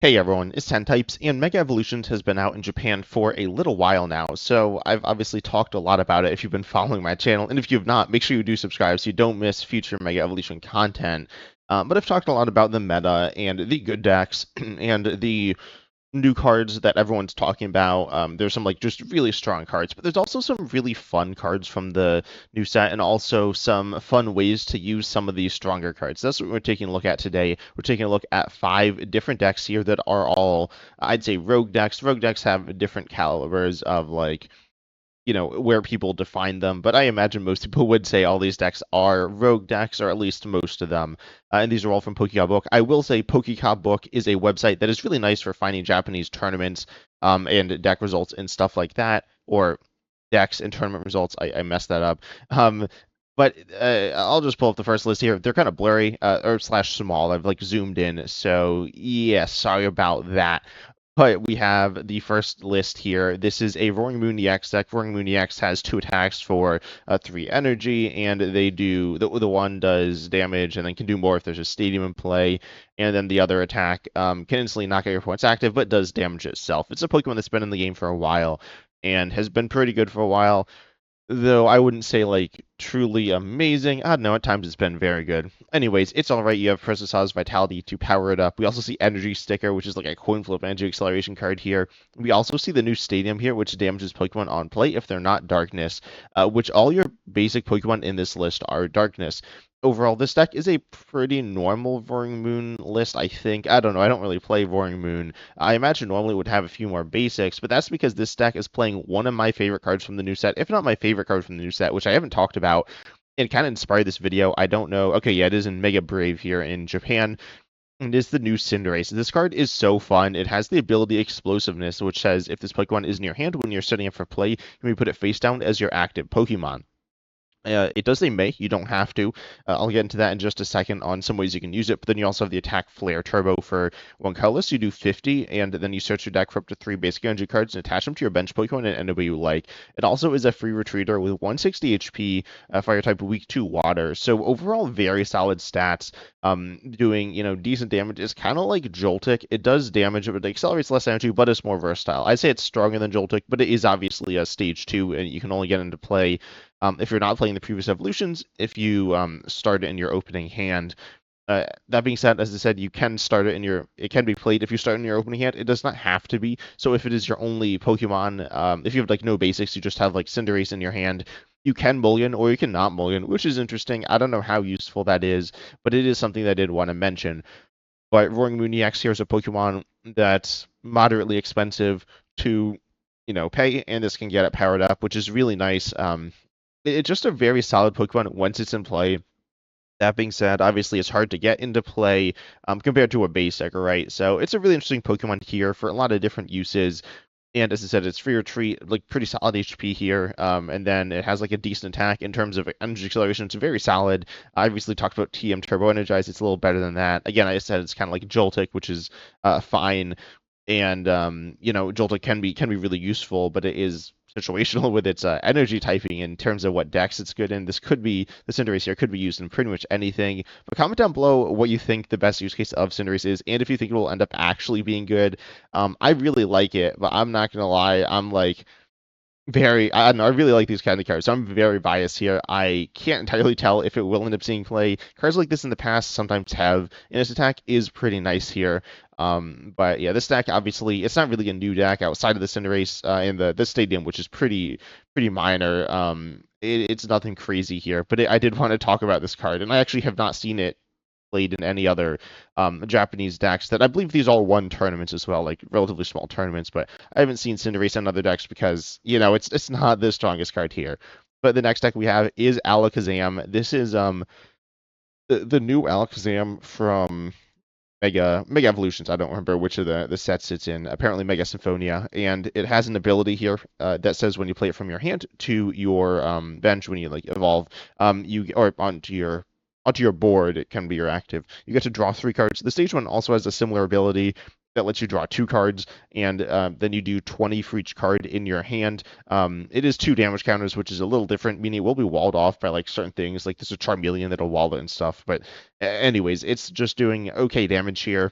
Hey everyone, it's 10 Types, and Mega Evolutions has been out in Japan for a little while now, so I've obviously talked a lot about it if you've been following my channel, and if you have not, make sure you do subscribe so you don't miss future Mega Evolution content. But I've talked a lot about the meta and the good decks and the new cards that everyone's talking about. There's some like just really strong cards, but there's also some really fun cards from the new set, and also some fun ways to use some of these stronger cards. That's what we're taking a look at today. We're taking a look at 5 different decks here that are all, I'd say, rogue decks. Rogue decks have different calibers of like where people define them, but I imagine most people would say all these decks are rogue decks, or at least most of them. And these are all from Pokemon Book. I will say Pokemon Book is a website that is really nice for finding Japanese tournaments and deck results and stuff like that, or decks and tournament results. I messed that up. But I'll just pull up the first list here. They're kind of blurry or slash small. I've like zoomed in, so yeah, sorry about that. But we have the first list here. This is a Roaring Moon EX deck. Roaring Moon EX has 2 attacks for 3 energy, and they do the one does damage and then can do more if there's a stadium in play, and then the other attack can instantly knock out your opponent's active, but does damage itself. It's a Pokemon that's been in the game for a while and has been pretty good for a while. Though I wouldn't say like truly amazing. I don't know, at times it's been very good. Anyways, it's alright. You have Precisa's Vitality to power it up. We also see Energy Sticker, which is like a coin flip energy acceleration card here. We also see the new Stadium here, which damages Pokemon on play if they're not Darkness, which all your basic Pokemon in this list are Darkness. Overall, this deck is a pretty normal Roaring Moon list, I think. I don't know, I don't really play Roaring Moon. I imagine normally it would have a few more basics, but that's because this deck is playing one of my favorite cards from the new set, if not my favorite card from the new set, which I haven't talked about. It kind of inspired this video. I don't know. Okay, yeah, it is in Mega Brave here in Japan. And it's the new Cinderace. This card is so fun. It has the ability Explosiveness, which says if this Pokemon is in your hand when you're setting up for play, you may put it face down as your active Pokemon. It does say may, you don't have to. I'll get into that in just a second on some ways you can use it, but then you also have the attack flare turbo for 1 colorless. You do 50, and then you search your deck for up to 3 basic energy cards and attach them to your bench Pokemon and anybody you like. It also is a free retreater with 160 HP, fire type, weak to water. So overall, very solid stats. Doing decent damage. It's kind of like Joltik. It does damage, but it accelerates less energy, but it's more versatile. I'd say it's stronger than Joltik, but it is obviously a stage 2, and you can only get into play if you're not playing the previous evolutions, if you start it in your opening hand. That being said, as I said, you can start it in your. It can be played if you start in your opening hand. It does not have to be. So if it is your only Pokemon, if you have like no basics, you just have like Cinderace in your hand, you can mulligan or you can not mulligan, which is interesting. I don't know how useful that is, but it is something that I did want to mention. But Roaring Moon EX here is a Pokemon that's moderately expensive to pay, and this can get it powered up, which is really nice. It's just a very solid Pokemon once it's in play. That being said, obviously it's hard to get into play compared to a basic, right? So it's a really interesting Pokemon here for a lot of different uses. And as I said, it's free retreat, like pretty solid HP here. And then it has like a decent attack in terms of energy acceleration. It's very solid. I obviously talked about TM Turbo Energize. It's a little better than that. Again, I said it's kind of like Joltik, which is fine. And Joltik can be really useful, but it is situational with its energy typing in terms of what decks it's good in. This could be the Cinderace here could be used in pretty much anything. But comment down below what you think the best use case of Cinderace is, and if you think it will end up actually being good. I really like it, but I'm not gonna lie, I'm like I don't know, I really like these kind of cards, so I'm very biased here. I can't entirely tell if it will end up seeing play. Cards like this in the past sometimes have, and its attack is pretty nice here. But yeah, this deck, obviously, it's not really a new deck outside of the Cinderace and the Stadium, which is pretty minor. It's nothing crazy here, but I did want to talk about this card, and I actually have not seen it played in any other Japanese decks. That I believe these all won tournaments as well, like relatively small tournaments, but I haven't seen Cinderace in other decks because, it's not the strongest card here. But the next deck we have is Alakazam. This is the new Alakazam from Mega Evolutions. I don't remember which of the sets it's in. Apparently Mega Symphonia, and it has an ability here that says when you play it from your hand to your bench, when you like evolve, or onto your board, it can be your active. You get to draw 3 cards. The stage one also has a similar ability that lets you draw 2 cards, and then you do 20 for each card in your hand. It is 2 damage counters, which is a little different, meaning it will be walled off by like certain things, like there's a Charmeleon that'll wall it and stuff. But anyways, it's just doing okay damage here.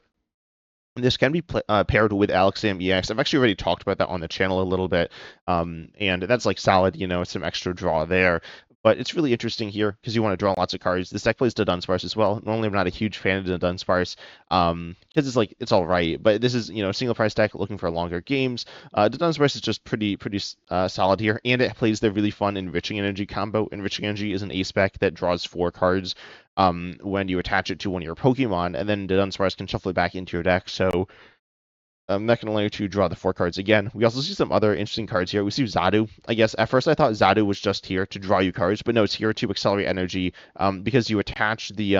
This can be paired with Alakazam EX. I've actually already talked about that on the channel a little bit, and that's like solid, some extra draw there. But it's really interesting here because you want to draw lots of cards. This deck plays the Dunsparce as well. Normally, I'm not a huge fan of the Dunsparce because it's all right, but this is a single price deck looking for longer games. The Dunsparce is just pretty solid here, and it plays the really fun Enriching Energy combo. Enriching Energy is an ace spec that draws 4 cards when you attach it to one of your Pokemon, and then the Dunsparce can shuffle it back into your deck. So that can allow you to draw the 4 cards again. We also see some other interesting cards here. We see Zadu. I guess at first I thought Zadu was just here to draw you cards, but no, it's here to accelerate energy because you attach the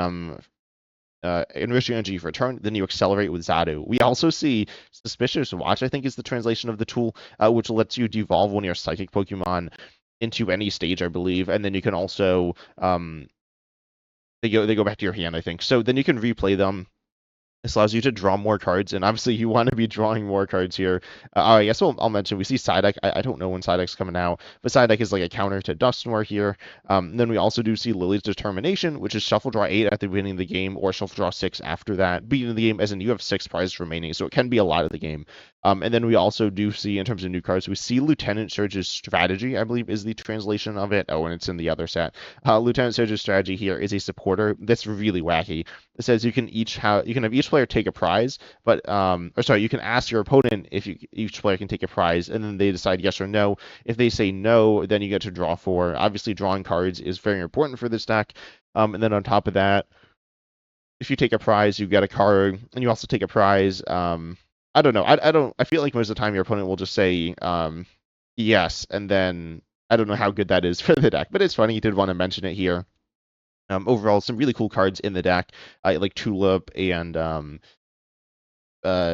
enriching energy for a turn, then you accelerate with Zadu. We also see Suspicious Watch, I think is the translation of the tool, which lets you devolve one of your psychic Pokemon into any stage, I believe, and then you can also they go back to your hand, I think. So then you can replay them. This allows you to draw more cards, and obviously you want to be drawing more cards here. I guess I'll mention we see Psyduck. I don't know when Psyduck's coming out, but Psyduck is like a counter to Dusknoir here. Then we also do see Lily's Determination, which is shuffle draw 8 at the beginning of the game, or shuffle draw 6 after that. Beginning of the game, as in you have 6 prizes remaining, so it can be a lot of the game. And then we also do see, in terms of new cards, we see Lieutenant Surge's Strategy, I believe is the translation of it. Oh, and it's in the other set. Lieutenant Surge's Strategy here is a supporter that's really wacky. It says you can have each player take a prize, but you can ask your opponent if each player can take a prize, and then they decide yes or no. If they say no, then you get to draw 4. Obviously, drawing cards is very important for this deck. And then on top of that, if you take a prize, you get a card, and you also take a prize. I don't know. I feel like most of the time your opponent will just say yes, and then I don't know how good that is for the deck, but it's funny you did want to mention it here. Overall, some really cool cards in the deck, like Tulip and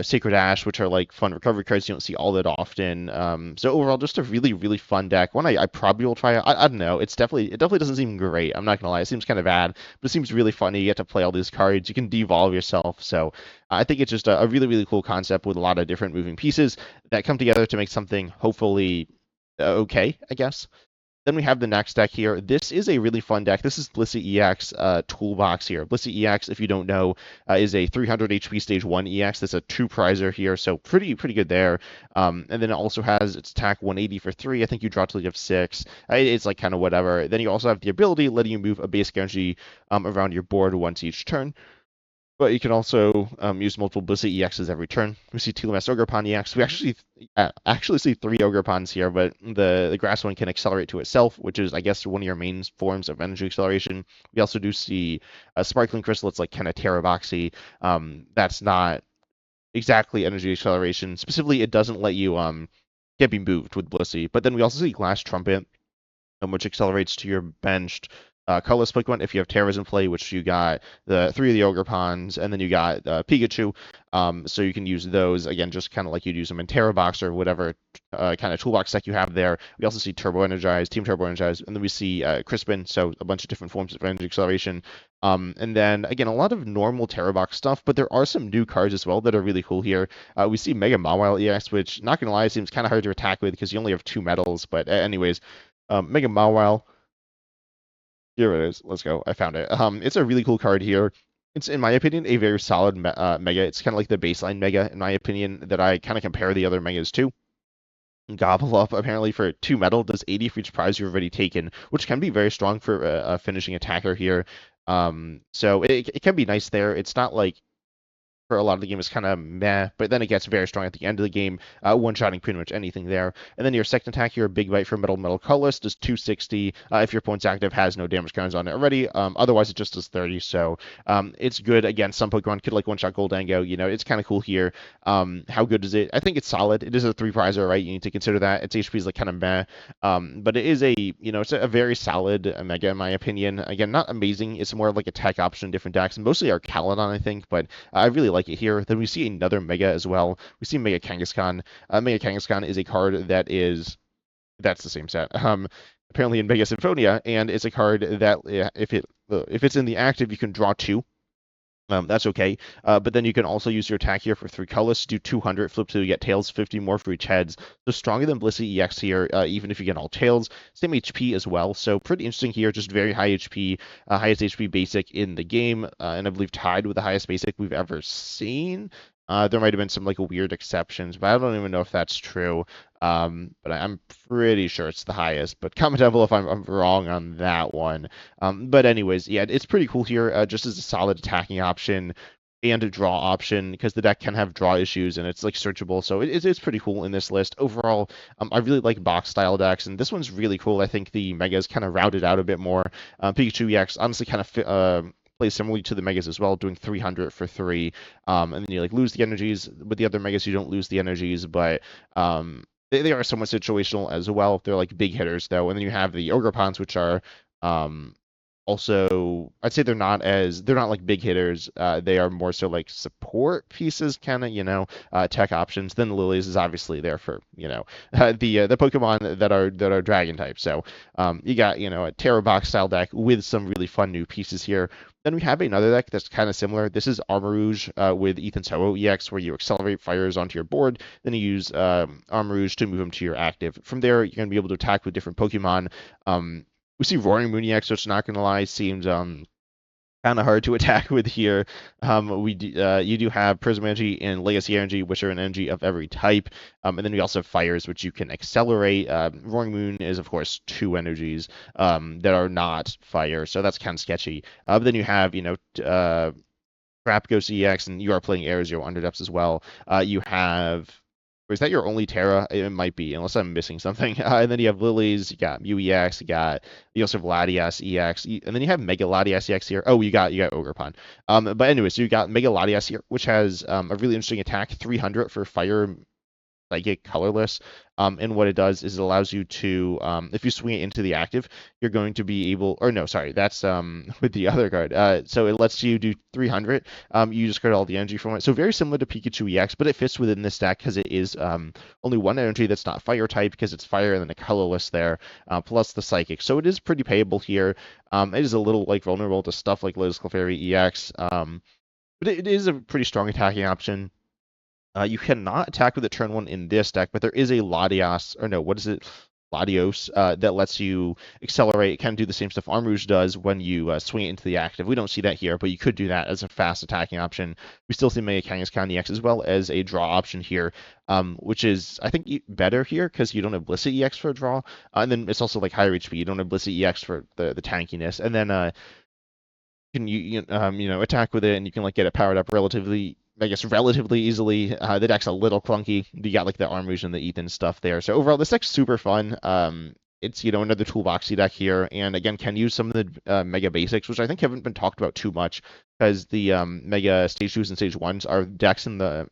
Sacred Ash, which are like fun recovery cards you don't see all that often. So overall, just a really fun deck. One I probably will try out. I don't know. It definitely doesn't seem great. I'm not gonna lie. It seems kind of bad, but it seems really funny. You get to play all these cards. You can devolve yourself. So I think it's just a really cool concept with a lot of different moving pieces that come together to make something hopefully okay, I guess. Then we have the next deck here. This is a really fun deck. This is Blissey EX toolbox here. Blissey EX, if you don't know, is a 300 HP stage 1 EX. That's a 2-prizer here, so pretty good there. And then it also has its attack 180 for 3. I think you draw till you have 6. It's like kind of whatever. Then you also have the ability letting you move a basic energy around your board once each turn. But you can also use multiple Blissey EXs every turn. We see Telomass Ogerpon EX. We actually see 3 Ogerpons here, but the grass one can accelerate to itself, which is, I guess, one of your main forms of energy acceleration. We also do see Sparkling Crystals like Teraboxy. That's not exactly energy acceleration. Specifically, it doesn't let you can't be moved with Blissey. But then we also see Glass Trumpet, which accelerates to your benched colorless Pokemon if you have Terras in play, which you got the 3 of the Ogerpons, and then you got Pikachu. So you can use those, again, just kind of like you'd use them in Terra Box or whatever kind of toolbox deck you have there. We also see Turbo Energize, Team Turbo Energize, and then we see Crispin, so a bunch of different forms of energy acceleration. And then, again, a lot of normal Terra Box stuff, but there are some new cards as well that are really cool here. We see Mega Mawile EX, which, not going to lie, seems kind of hard to attack with because you only have 2 metals, but anyways, Mega Mawile. Here it is. Let's go. I found it. It's a really cool card here. It's, in my opinion, a very solid mega. It's kind of like the baseline mega, in my opinion, that I kind of compare the other megas to. Gobble Up, apparently, for 2 metal, does 80 for each prize you've already taken, which can be very strong for a finishing attacker here. So it can be nice there. It's not like for a lot of the game is kind of meh, but then it gets very strong at the end of the game, one-shotting pretty much anything there. And then your second attack here, Big Bite for Metal Colorless, does 260 if your opponent's active has no damage counters on it already. Otherwise, it just does 30, so it's good. Again, some Pokemon could like one-shot Goldango, it's kind of cool here. How good is it? I think it's solid. It is a 3-prizer, right? You need to consider that. Its HP is like kind of meh, but it is it's a very solid Mega, in my opinion. Again, not amazing. It's more of like a tech option in different decks, mostly our Caledon, I think, but I really like it here. Then we see another Mega as well. We see Mega Kangaskhan. Mega Kangaskhan is a card that's the same set. Apparently in Mega Symphonia, and it's a card that if it's in the active, you can draw 2. That's okay. But then you can also use your attack here for 3 colors, do 200, flip to get tails, 50 more for each heads. So stronger than Blissey EX here, even if you get all tails. Same HP as well. So pretty interesting here, just very high HP, highest HP basic in the game, and I believe tied with the highest basic we've ever seen. There might have been some like weird exceptions, but I don't even know if that's true. But I'm pretty sure it's the highest. But comment down below if I'm wrong on that one. But anyways, yeah, it's pretty cool here, just as a solid attacking option and a draw option because the deck can have draw issues and it's like searchable. So it's pretty cool in this list. Overall, I really like box style decks, and this one's really cool. I think the Megas kind of rounded out a bit more. Pikachu EX honestly kind of plays similarly to the Megas as well, doing 300 for 3. And then you like lose the energies. With the other Megas, you don't lose the energies, but they are somewhat situational as well. They're like big hitters though. And then you have the Ogre which are um, also, I'd say they're not like big hitters. They are more so like support pieces, kind of, tech options. Then Lilies is obviously there for, the Pokemon that are Dragon type. So you got, a Terra Box style deck with some really fun new pieces here. Then we have another deck that's kind of similar. This is Armarouge with Ethan's Ho-Oh EX, where you accelerate fires onto your board. Then you use Armarouge to move them to your active. From there, you're going to be able to attack with different Pokemon. We see Roaring Moon EX, which not gonna lie seems kind of hard to attack with here. You do have Prism Energy and Legacy Energy, which are an energy of every type, and then we also have Fires, which you can accelerate. Roaring Moon is of course 2 energies that are not fire, so that's kind of sketchy. But then you have Crap Ghost EX, and you are playing Air Zero Underdepths as well. You have or is that your only Terra? It might be, unless I'm missing something. And then you have Lilies, you got Mew EX, you also have Latias EX, and then you have Mega Latias EX here. Oh, you got Ogerpon. But anyway, so you got Mega Latias here, which has a really interesting attack, 300 for Fire Psychic Colorless. And what it does is it allows you to, if you swing it into the active, you're going to be able, or no, sorry, that's with the other card. So it lets you do 300. You just get all the energy from it. So very similar to Pikachu EX, but it fits within this deck because it is only 1 energy that's not fire type because it's fire and then a colorless there, plus the psychic. So it is pretty payable here. It is a little like vulnerable to stuff like Lotus Clefairy EX, but it is a pretty strong attacking option. You cannot attack with a turn 1 in this deck, but there is a Latios, or no, what is it? Latios, that lets you accelerate. It kind of do the same stuff Armarouge does when you swing it into the active. We don't see that here, but you could do that as a fast attacking option. We still see Mega Kangaskhan EX as well as a draw option here, which is, I think, better here because you don't have Blissey EX for a draw. And then it's also like higher HP. You don't have Blissey EX for the tankiness. And then you attack with it, and you can like get it powered up relatively easily. The deck's a little clunky. You got like the Armarouge and the Ethan stuff there. So overall, this deck's super fun. It's another toolboxy deck here, and again can use some of the Mega Basics, which I think haven't been talked about too much because the Mega Stage 2s and Stage 1s are decks in the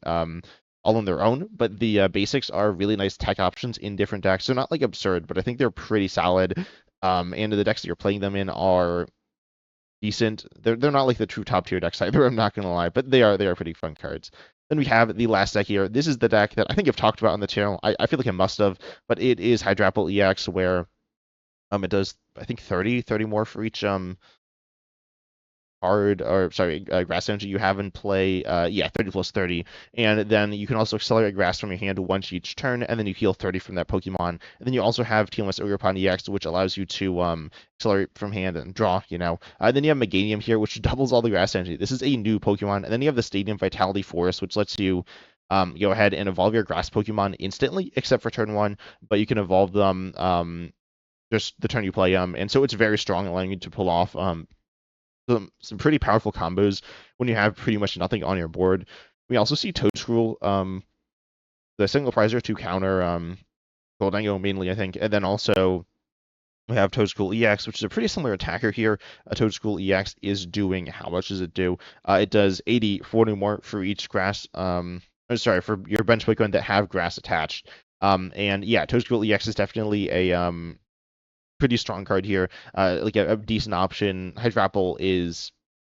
all on their own, but the Basics are really nice tech options in different decks. They're not like absurd, but I think they're pretty solid. And the decks that you're playing them in are decent. They're not like the true top tier decks either, I'm not gonna lie, but they are pretty fun cards. Then we have the last deck here. This is the deck that I think I've talked about on the channel. I feel like I must have, but it is Hydrapple EX, where it does I think 30 more for each grass energy you have in play. 30 plus 30. And then you can also accelerate grass from your hand once each turn, and then you heal 30 from that Pokemon. And then you also have TMS Ogerpon EX, which allows you to accelerate from hand and draw, then you have Meganium here, which doubles all the grass energy. This is a new Pokemon. And then you have the Stadium Vitality Forest, which lets you go ahead and evolve your grass Pokemon instantly, except for turn 1, but you can evolve them just the turn you play them. And so it's very strong, allowing you to pull off some pretty powerful combos when you have pretty much nothing on your board. We also see Toedscruel, the single prizer to counter Goldango mainly, I think, and then also we have Toedscruel EX, which is a pretty similar attacker here. Toedscruel EX is doing, how much does it do? It does 40 more for each grass, for your bench Pokemon that have grass attached. And yeah, Toedscruel EX is definitely a pretty strong card here, like a decent option. Hydrapple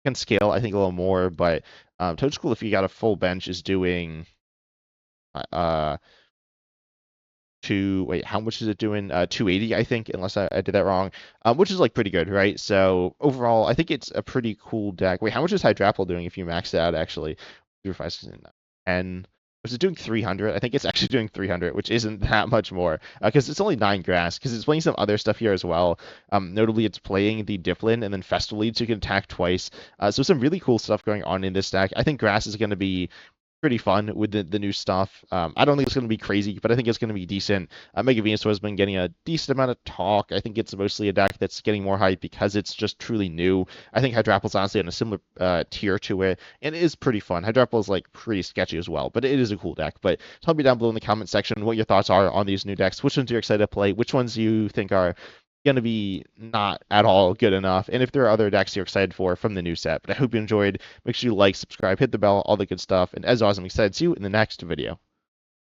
can scale, I think, a little more, but Toedscruel, if you got a full bench, is doing how much is it doing? 280, I think, unless I did that wrong, which is like pretty good, right? So overall, I think it's a pretty cool deck. Wait, how much is Hydrapple doing if you max it out, actually? 3, 5, 6, 10. Was it doing 300? I think it's actually doing 300, which isn't that much more, because it's only 9 grass, because it's playing some other stuff here as well. Notably, it's playing the Dipplin and then Festal Lead, so you can attack twice. So some really cool stuff going on in this deck. I think grass is going to be pretty fun with the new stuff. I don't think it's going to be crazy, but I think it's going to be decent. Mega Venusaur has been getting a decent amount of talk. I think it's mostly a deck that's getting more hype because it's just truly new. I think Hydrapple's honestly on a similar tier to it, and it is pretty fun. Hydrapple is like pretty sketchy as well, but it is a cool deck. But tell me down below in the comment section what your thoughts are on these new decks. Which ones you're excited to play? Which ones you think are going to be not at all good enough, and if there are other decks you're excited for from the new set. But I hope you enjoyed. Make sure you like, subscribe, hit the bell, all the good stuff. And as always, I'm excited to see you in the next video.